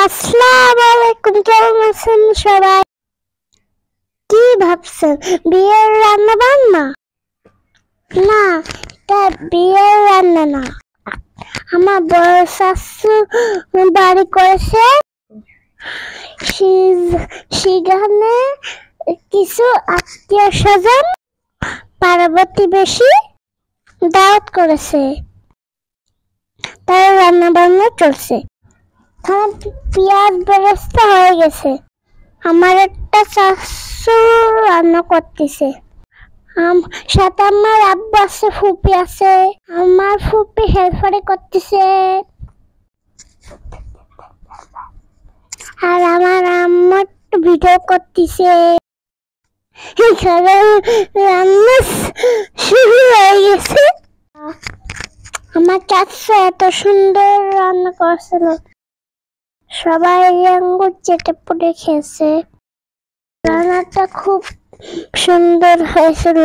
আসসালামু আলাইকুম, কেমন আছেন সবাই? কি ভাবছেন বিয়ের রান্না বান্না? না, এটা বিয়ের রান্না না। আমার বড় শাশু বাড়ি করেছে, সেখানে কিছু আত্মীয় স্বজন পাড়া প্রতিবেশী দাওয়াত করেছে, তার রান্না বান্না চলছে। পেঁয়াজ বেরেস্তা হয়ে গেছে। আমার একটা শাশু রান্না করতেছে, সাথে আমার আব্বু আছে, ফুপি আছে। আমার ফুপি হেল্পারে করতেছে, আর আমার আম্মা ভিডিও করতেছে। রান্না শুরু হয়ে গেছে। আমার চাচু এত সুন্দর রান্না করছিল, সবাই আঙ্গুর চেটে পুটে খেয়েছে। রান্নাটা খুব সুন্দর হয়েছিল,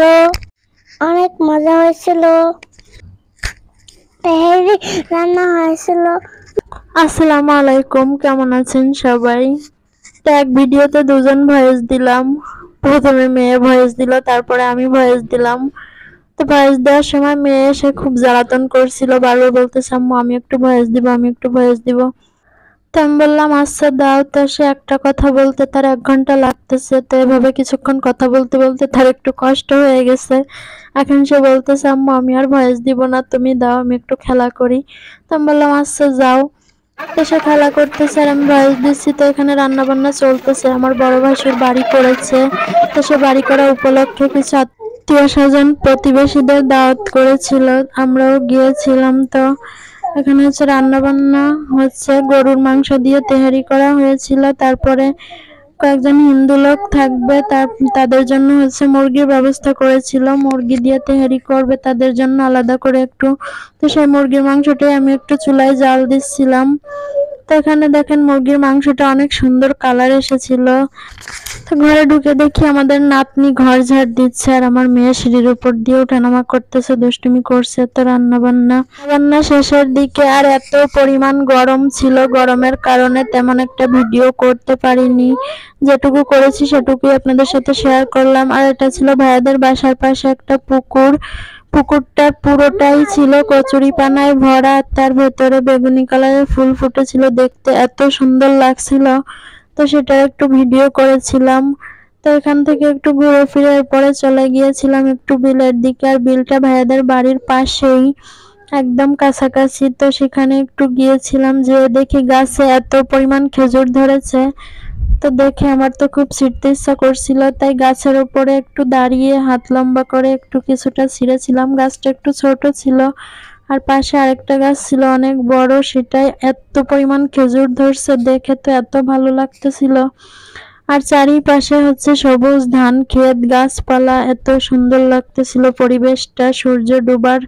অনেক মজা হয়েছিল। তেহারি রান্না হয়েছিল। আসসালামু আলাইকুম, কেমন আছেন সবাই? তো এক ভিডিওতে দুজন ভয়েস দিলাম। প্রথমে মেয়ে ভয়েস দিল, তারপরে আমি ভয়েস দিলাম। তো ভয়েস দেওয়ার সময় মেয়ে এসে খুব জ্বালাতন করছিল, বারবার বলতেছে আম্মু আমি একটু ভয়েস দিব, আমি একটু ভয়েস দিব। তো আমি বললাম আচ্ছা দাও। তো সে একটা কথা বলতে তার 1 ঘন্টা লাগতেছে। তো এভাবে কিছুক্ষণ কথা বলতে বলতে তার একটু কষ্ট হয়ে গেছে। এখন সে বলতেছে আম্মু আমি আর ভয়েস দিব না, তুমি দাও, আমি একটু খেলা করি। তো আমি বললাম আচ্ছা যাও। তো সে খেলা করতেছে আর আমি ভয়েস দিচ্ছি। তো এখানে রান্না বান্না চলতেছে। আমার বড় ভাসুর বাড়ি করেছে, তো সে বাড়ি করা উপলক্ষে কিছু আত্মীয় স্বজন প্রতিবেশীদের দাওয়াত করেছিল, আমরাও গিয়েছিলাম। তো এখানে হচ্ছে রান্না বান্না হচ্ছে, গরুর মাংস দিয়ে তেহারি করা হয়েছিল। তারপরে কয়েকজন হিন্দু লোক থাকবে, তাদের জন্য হচ্ছে মুরগির ব্যবস্থা করেছিল, মুরগি দিয়ে তেহারি করবে তাদের জন্য আলাদা করে একটু। তো সেই মুরগির মাংসটাই আমি একটু চুলায় জাল দিচ্ছিলাম। তো এখানে দেখেন মুরগির মাংসটা অনেক সুন্দর কালার এসেছিল। তো ঘরে ঢুকে দেখি আমাদের নাতনি ঘর ঝাড় দিচ্ছে, আর আমার মেয়ে সিঁড়ির উপর দিয়ে ওঠানামা করতেছে, দুষ্টুমি করছে। তো রান্না শেষের দিকে, আর এত পরিমাণ গরম ছিল, গরমের কারণে তেমন একটা ভিডিও করতে পারিনি। যেটুকু করেছি সেটুকুই আপনাদের সাথে শেয়ার করলাম। আর এটা ছিল ভাইয়াদের বাসার পাশে একটা পুকুরটা পুরোটাই ছিল কচুরি পানায় ভরা, তার ভেতরে বেগুনি কালারের ফুল ফুটেছিল, দেখতে এত সুন্দর লাগছিল। তো সেটা একটু ভিডিও করেছিলাম। তো এখান থেকে একটু ঘুরে ফিরে এরপরে চলে গিয়েছিলাম একটু বিলের দিকে, আর বিলটা ভাইয়াদের বাড়ির পাশেই, একদম কাছাকাছি। তো সেখানে একটু গিয়েছিলাম, যে দেখি গাছে এত পরিমাণ খেজুর ধরেছে। তো দেখে আমার তো খুব ছিঁড়তে ইচ্ছা করছিল, তাই গাছের উপরে একটু দাঁড়িয়ে হাত লম্বা করে একটু কিছুটা ছিঁড়েছিলাম। গাছটা একটু ছোট ছিল, আর পাশে আরেকটা গাছ ছিল অনেক বড়, সেটাই এত পরিমাণ খেজুর ধরছে, দেখে তো এত ভালো লাগতেছিল। আর চারিপাশে হচ্ছে সবুজ ধান ক্ষেত, গাছপালা, এত সুন্দর লাগতেছিল পরিবেশটা। সূর্য ডোবার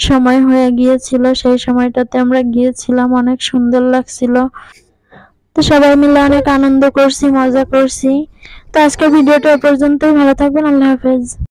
সময় হয়ে গিয়েছিল, সেই সময়টাতে আমরা গিয়েছিলাম, অনেক সুন্দর লাগছিল। তো সবাই মিলে অনেক আনন্দ করছি, মজা করছি। তো আজকের ভিডিওটা এ পর্যন্তই। ভালো থাকবেন, আল্লাহ হাফেজ।